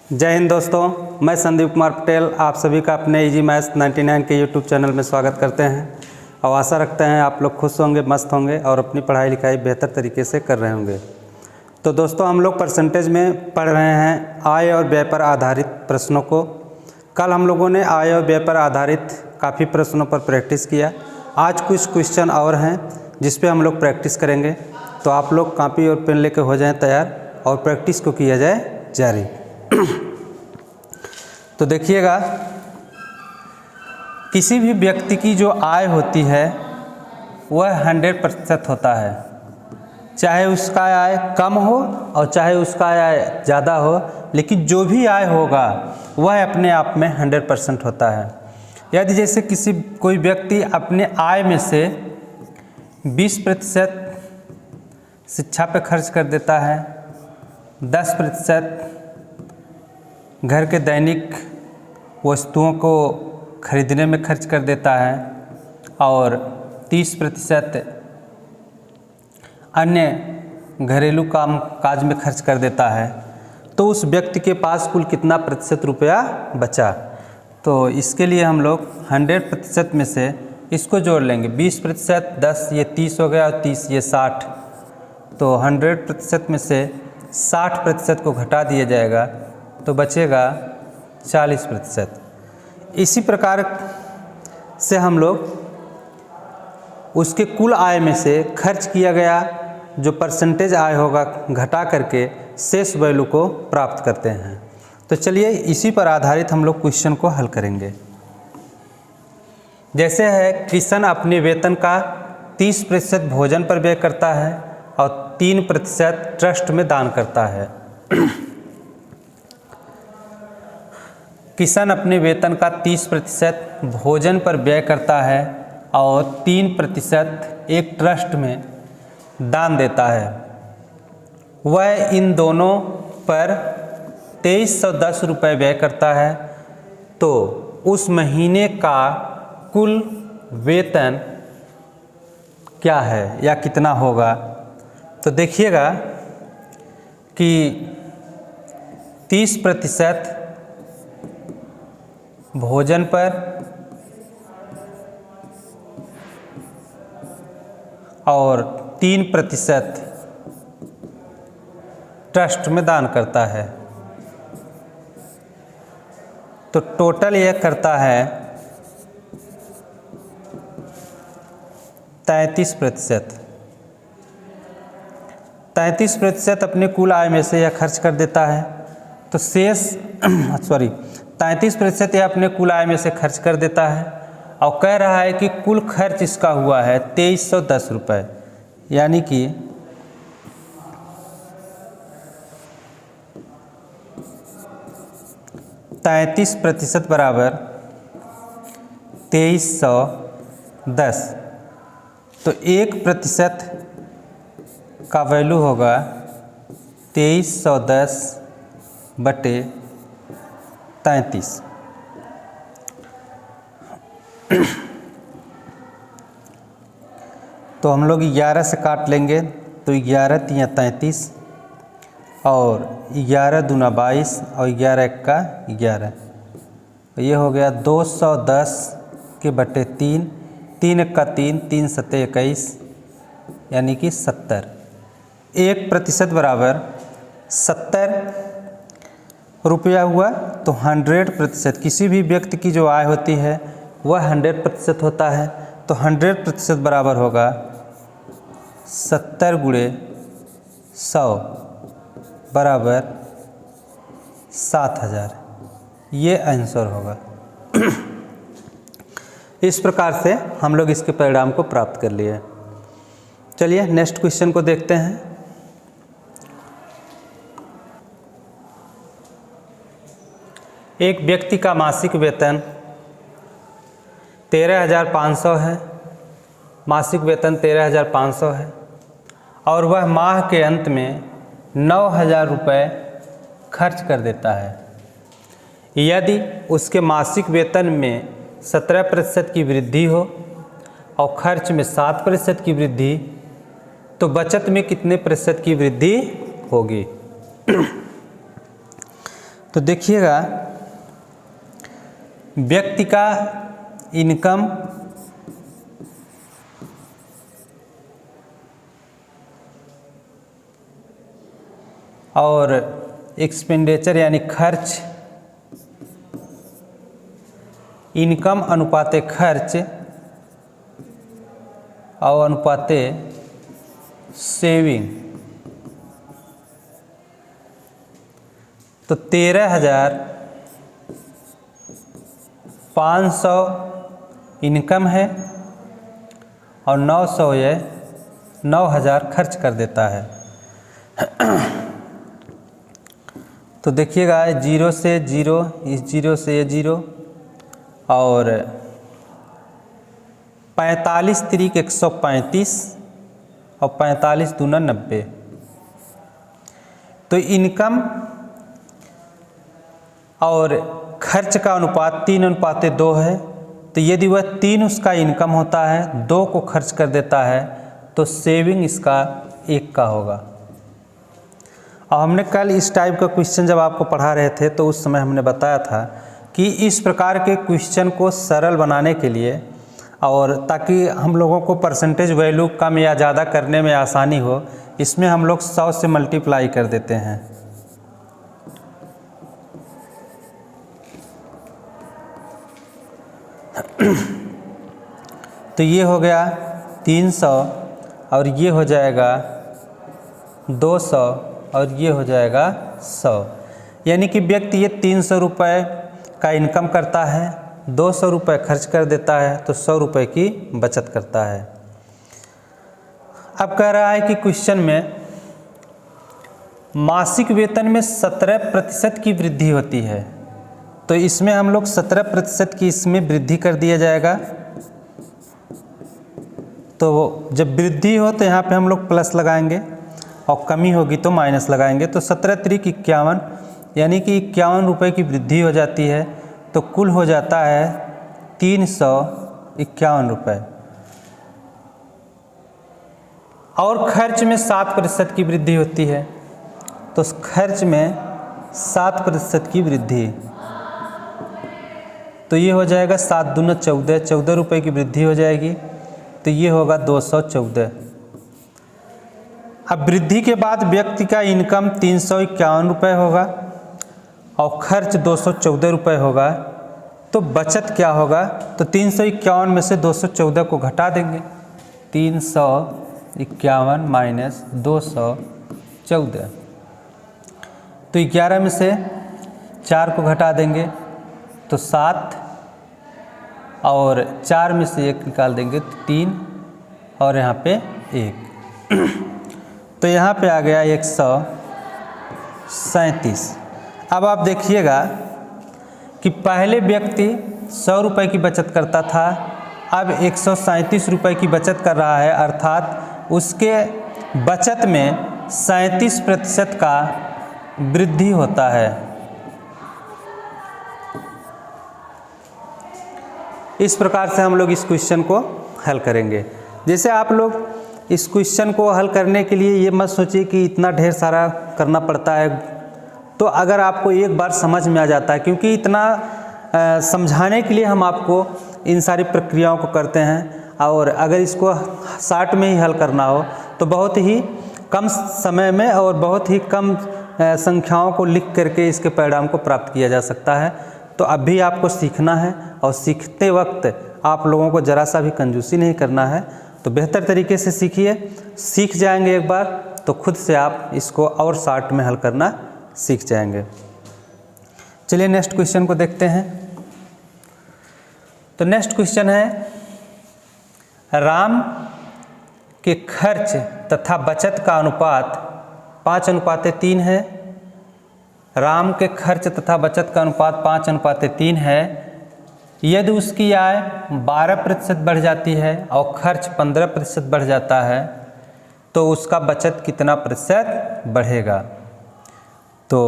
जय हिंद दोस्तों, मैं संदीप कुमार पटेल आप सभी का अपने इजी मैथ्स 99 के यूट्यूब चैनल में स्वागत करते हैं और आशा रखते हैं आप लोग खुश होंगे, मस्त होंगे और अपनी पढ़ाई लिखाई बेहतर तरीके से कर रहे होंगे। तो दोस्तों, हम लोग परसेंटेज में पढ़ रहे हैं आय और व्यय पर आधारित प्रश्नों को। कल हम लोगों ने आय और व्यय पर आधारित काफ़ी प्रश्नों पर प्रैक्टिस किया। आज कुछ क्वेश्चन और हैं जिस पे हम लोग प्रैक्टिस करेंगे। तो आप लोग कॉपी और पेन लेकर हो जाएं तैयार और प्रैक्टिस को किया जाए जारी। तो देखिएगा, किसी भी व्यक्ति की जो आय होती है वह 100% होता है। चाहे उसका आय कम हो और चाहे उसका आय ज़्यादा हो, लेकिन जो भी आय होगा वह अपने आप में 100% होता है। यदि जैसे कोई व्यक्ति अपने आय में से 20% शिक्षा पे खर्च कर देता है, 10% घर के दैनिक वस्तुओं को खरीदने में खर्च कर देता है और 30% अन्य घरेलू काम काज में खर्च कर देता है, तो उस व्यक्ति के पास कुल कितना प्रतिशत रुपया बचा। तो इसके लिए हम लोग 100% में से इसको जोड़ लेंगे। 20%, 10 ये 30 हो गया और 30 ये 60। तो 100% में से 60% को घटा दिया जाएगा तो बचेगा 40%। इसी प्रकार से हम लोग उसके कुल आय में से खर्च किया गया जो परसेंटेज आय होगा घटा करके शेष वैल्यू को प्राप्त करते हैं। तो चलिए इसी पर आधारित हम लोग क्वेश्चन को हल करेंगे। जैसे है, किशन अपने वेतन का 30% भोजन पर व्यय करता है और 3% ट्रस्ट में दान करता है। किशन अपने वेतन का 30% भोजन पर व्यय करता है और 3% एक ट्रस्ट में दान देता है। वह इन दोनों पर 2310 रुपये व्यय करता है, तो उस महीने का कुल वेतन क्या है या कितना होगा। तो देखिएगा कि 30% भोजन पर और 3% ट्रस्ट में दान करता है, तो टोटल यह करता है 33%। 33% अपने कुल आय में से यह खर्च कर देता है, तो शेष 33% यह अपने कुल आय में से खर्च कर देता है और कह रहा है कि कुल खर्च इसका हुआ है 2310 रुपये, यानी कि 33% बराबर 2310। तो 1% का वैल्यू होगा 2310 बटे 33। तो हम लोग 11 से काट लेंगे, तो 11 तिया 33 और 11 दूना 22 और 11 एक का 11। तो ये हो गया 210 के बटे 3, 3 एक का 3, 3 सत्ते 21, यानी कि 70। 1% बराबर 70 रुपया हुआ। तो 100%, किसी भी व्यक्ति की जो आय होती है वह 100% होता है, तो 100% बराबर होगा 70 गुणे 100 बराबर 7000। ये आंसर होगा। इस प्रकार से हम लोग इसके परिणाम को प्राप्त कर लिए। चलिए नेक्स्ट क्वेश्चन को देखते हैं। एक व्यक्ति का मासिक वेतन 13,500 है, मासिक वेतन 13,500 है और वह माह के अंत में 9,000 रुपये खर्च कर देता है। यदि उसके मासिक वेतन में 17% की वृद्धि हो और खर्च में 7% की वृद्धि, तो बचत में कितने प्रतिशत की वृद्धि होगी। तो देखिएगा, व्यक्ति का इनकम और एक्सपेंडिचर यानी खर्च, इनकम अनुपाते खर्च और अनुपाते सेविंग, तो 13,500 इनकम है और 900 ये 9,000 खर्च कर देता है। तो देखिएगा, 0 से 0, इस 0 से ये 0 और 45 तिरिक 135 और 45 दूना 90। तो इनकम और खर्च का अनुपात 3:2 है। तो यदि वह 3 उसका इनकम होता है, 2 को खर्च कर देता है, तो सेविंग इसका 1 का होगा। और हमने कल इस टाइप का क्वेश्चन जब आपको पढ़ा रहे थे तो उस समय हमने बताया था कि इस प्रकार के क्वेश्चन को सरल बनाने के लिए और ताकि हम लोगों को परसेंटेज वैल्यू कम या ज़्यादा करने में आसानी हो, इसमें हम लोग 100 से मल्टीप्लाई कर देते हैं। तो ये हो गया 300 और ये हो जाएगा 200 और ये हो जाएगा 100। यानी कि व्यक्ति ये 300 रुपये का इनकम करता है, 200 रुपये खर्च कर देता है, तो 100 रुपये की बचत करता है। अब कह रहा है कि क्वेश्चन में मासिक वेतन में 17% की वृद्धि होती है। तो इसमें हम लोग 17% की इसमें वृद्धि कर दिया जाएगा। तो जब वृद्धि हो तो यहाँ पे हम लोग प्लस लगाएंगे और कमी होगी तो माइनस लगाएंगे। तो 17 तिरिक 51 यानी कि 51 रुपये की वृद्धि हो जाती है। तो कुल हो जाता है 351 रुपये। और खर्च में 7% की वृद्धि होती है। तो खर्च में 7% की वृद्धि, तो ये हो जाएगा 7 दूना 14, 14 रुपये की वृद्धि हो जाएगी। तो ये होगा 214। अब वृद्धि के बाद व्यक्ति का इनकम 351 रुपये होगा और खर्च 214 रुपये होगा। तो बचत क्या होगा? तो 351 में से 214 को घटा देंगे। 351 माइनस 214, तो 11 में से 4 को घटा देंगे तो 7 और 4 में से 1 निकाल देंगे तो 3 और यहाँ पे 1। तो यहाँ पे आ गया 137। अब आप देखिएगा कि पहले व्यक्ति 100 रुपये की बचत करता था, अब 137 रुपये की बचत कर रहा है, अर्थात उसके बचत में 37% का वृद्धि होता है। इस प्रकार से हम लोग इस क्वेश्चन को हल करेंगे। जैसे आप लोग इस क्वेश्चन को हल करने के लिए ये मत सोचिए कि इतना ढेर सारा करना पड़ता है। तो अगर आपको एक बार समझ में आ जाता है, क्योंकि इतना समझाने के लिए हम आपको इन सारी प्रक्रियाओं को करते हैं, और अगर इसको शॉर्ट में ही हल करना हो तो बहुत ही कम समय में और बहुत ही कम संख्याओं को लिख करके इसके परिणाम को प्राप्त किया जा सकता है। तो अभी आपको सीखना है और सीखते वक्त आप लोगों को ज़रा सा भी कंजूसी नहीं करना है। तो बेहतर तरीके से सीखिए, सीख जाएंगे एक बार तो खुद से आप इसको और शॉर्ट में हल करना सीख जाएंगे। चलिए नेक्स्ट क्वेश्चन को देखते हैं। तो नेक्स्ट क्वेश्चन है, राम के खर्च तथा बचत का अनुपात 5:3 है। राम के खर्च तथा बचत का अनुपात 5:3 है। यदि उसकी आय 12% बढ़ जाती है और खर्च 15% बढ़ जाता है तो उसका बचत कितना प्रतिशत बढ़ेगा? तो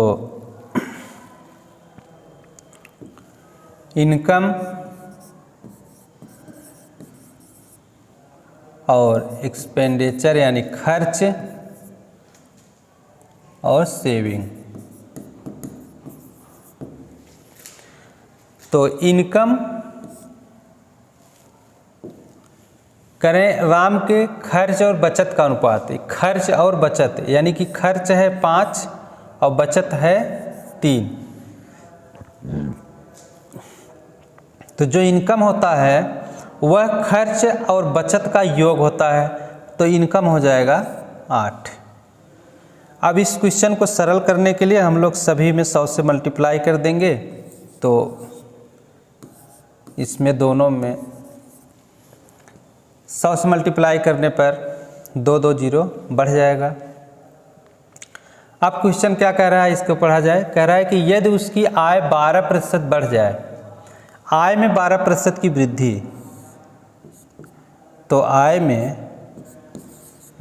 इनकम और एक्सपेंडिचर यानी खर्च और सेविंग, तो इनकम करें राम के खर्च और बचत का अनुपात। खर्च और बचत यानी कि खर्च है 5 और बचत है 3। तो जो इनकम होता है वह खर्च और बचत का योग होता है, तो इनकम हो जाएगा 8। अब इस क्वेश्चन को सरल करने के लिए हम लोग सभी में 100 से मल्टीप्लाई कर देंगे, तो इसमें दोनों में 100 से मल्टीप्लाई करने पर 2 2 0 बढ़ जाएगा। अब क्वेश्चन क्या कह रहा है, इसको पढ़ा जाए। कह रहा है कि यदि उसकी आय 12% बढ़ जाए, आय में 12% की वृद्धि, तो आय में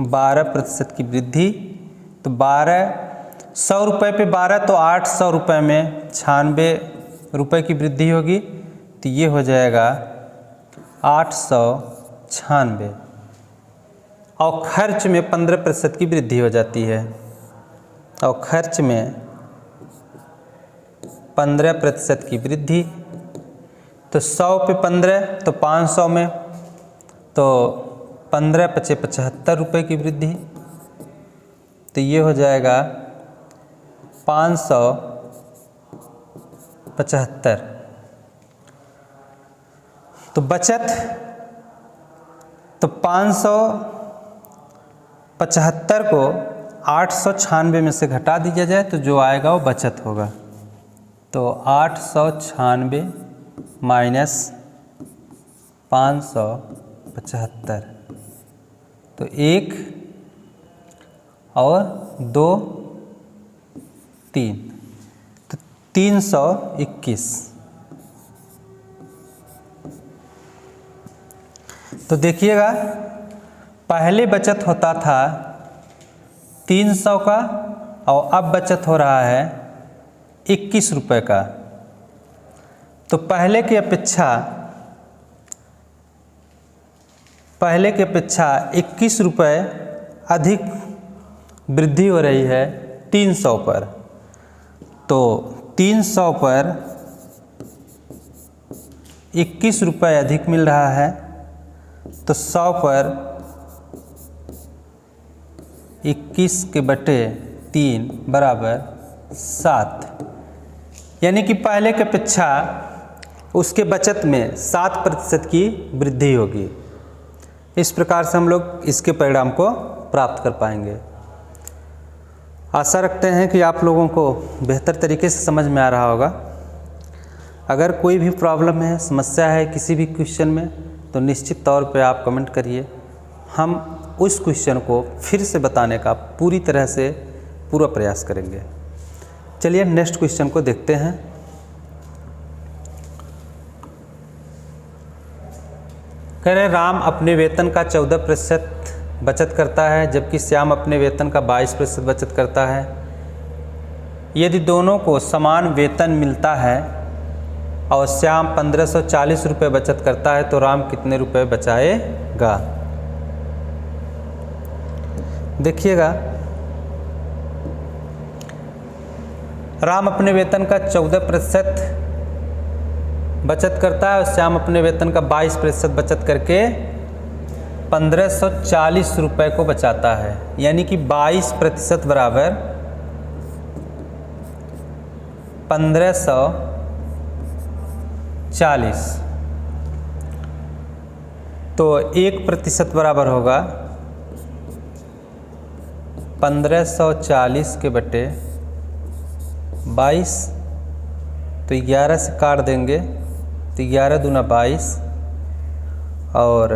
12% की वृद्धि, तो 100 रुपये पे 12 तो 800 रुपये में 96 रुपये की वृद्धि होगी, तो ये हो जाएगा 896। और खर्च में 15% की वृद्धि हो जाती है, और खर्च में 15% की वृद्धि, तो 100 पे 15 तो 500 में, तो 15 × 5 = 75 रुपये की वृद्धि, तो ये हो जाएगा 575। तो बचत, तो 575 को 896 में से घटा दिया जाए तो जो आएगा वो बचत होगा। तो 896 माइनस 575, तो 1 और 2 3, तो 321। तो देखिएगा, पहले बचत होता था 300 का और अब बचत हो रहा है 21 रुपये का। तो पहले की अपेक्षा 21 रुपये अधिक वृद्धि हो रही है 300 पर। तो 300 पर 21 रुपये अधिक मिल रहा है, तो 100 पर 21/3 बराबर 7, यानी कि पहले की अपेक्षा उसके बचत में 7% की वृद्धि होगी। इस प्रकार से हम लोग इसके परिणाम को प्राप्त कर पाएंगे। आशा रखते हैं कि आप लोगों को बेहतर तरीके से समझ में आ रहा होगा। अगर कोई भी प्रॉब्लम है, समस्या है किसी भी क्वेश्चन में, तो निश्चित तौर पे आप कमेंट करिए। हम उस क्वेश्चन को फिर से बताने का पूरी तरह से पूरा प्रयास करेंगे। चलिए नेक्स्ट क्वेश्चन को देखते हैं। कह रहे राम अपने वेतन का 14% बचत करता है, जबकि श्याम अपने वेतन का 22% बचत करता है। यदि दोनों को समान वेतन मिलता है और श्याम 1540 रुपये बचत करता है, तो राम कितने रुपए बचाएगा? देखिएगा, राम अपने वेतन का 14% बचत करता है और श्याम अपने वेतन का 22% बचत करके 1540 रुपये को बचाता है, यानी कि 22% बराबर 1540। तो 1% बराबर होगा 1540 के बटे 22, तो 11 से काट देंगे तो 11 दूना 22 और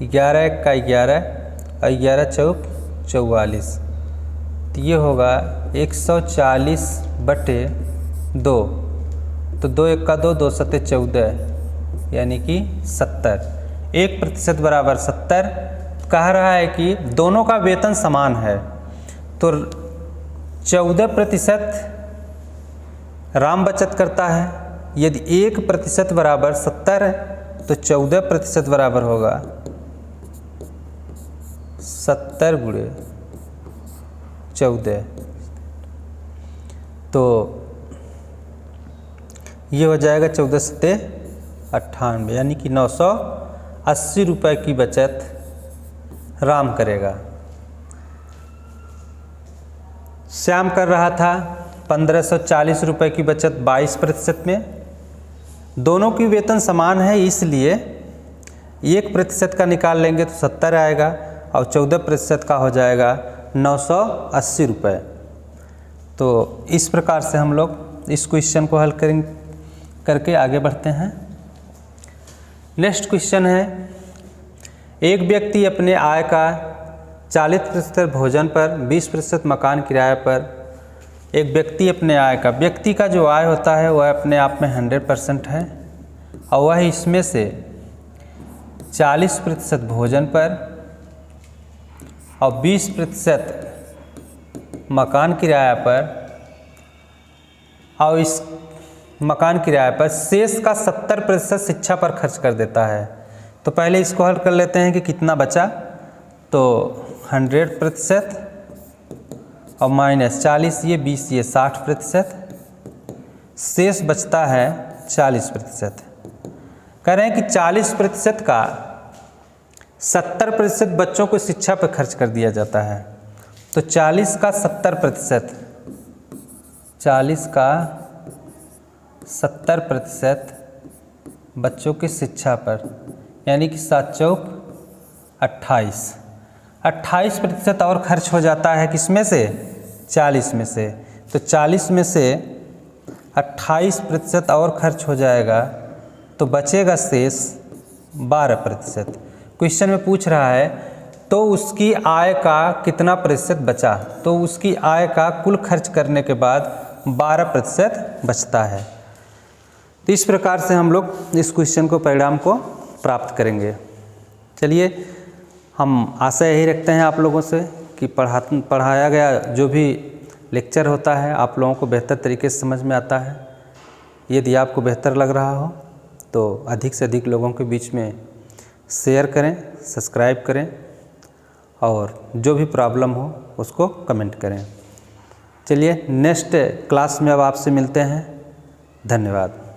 11 का 11 और 11 चौक 44, तो ये होगा 140/2, तो 2 1 का 2, 2 7 14, यानी कि 70। 1% बराबर 70। कह रहा है कि दोनों का वेतन समान है, तो 14% राम बचत करता है। यदि 1% बराबर 70 है, तो 14% बराबर होगा 70 × 14। तो ये हो जाएगा 14 सत्ते 98, यानी कि 980 रुपये की बचत राम करेगा। श्याम कर रहा था 1540 रुपये की बचत 22% में। दोनों की वेतन समान है, इसलिए 1% का निकाल लेंगे तो 70 आएगा और 14% का हो जाएगा 980 रुपये। तो इस प्रकार से हम लोग इस क्वेश्चन को हल करके आगे बढ़ते हैं। नेक्स्ट क्वेश्चन है, एक व्यक्ति अपने आय का 40% भोजन पर, 20% मकान किराए पर, एक व्यक्ति अपने आय का, व्यक्ति का जो आय होता है वह अपने आप में 100% है और वह इसमें से 40% भोजन पर और 20% मकान किराया पर और इस मकान किराए पर शेष का 70% शिक्षा पर खर्च कर देता है। तो पहले इसको हल कर लेते हैं कि कितना बचा। तो 100% और -40, ये 20, ये 60%, शेष बचता है 40%। कह रहे हैं कि 40% का 70% बच्चों को शिक्षा पर खर्च कर दिया जाता है। तो 40 का 70%, 40 का 70% बच्चों की शिक्षा पर, यानी कि 7 चौक 28, 28% और खर्च हो जाता है किसमें से, 40 में से। तो 40 में से 28% और खर्च हो जाएगा तो बचेगा शेष 12%। क्वेश्चन में पूछ रहा है तो उसकी आय का कितना प्रतिशत बचा, तो उसकी आय का कुल खर्च करने के बाद 12% बचता है। तो इस प्रकार से हम लोग इस क्वेश्चन को, परिणाम को प्राप्त करेंगे। चलिए, हम आशा यही रखते हैं आप लोगों से कि पढ़ाया गया जो भी लेक्चर होता है आप लोगों को बेहतर तरीके से समझ में आता है। यदि आपको बेहतर लग रहा हो तो अधिक से अधिक लोगों के बीच में शेयर करें, सब्सक्राइब करें और जो भी प्रॉब्लम हो उसको कमेंट करें। चलिए, नेक्स्ट क्लास में अब आपसे मिलते हैं। धन्यवाद।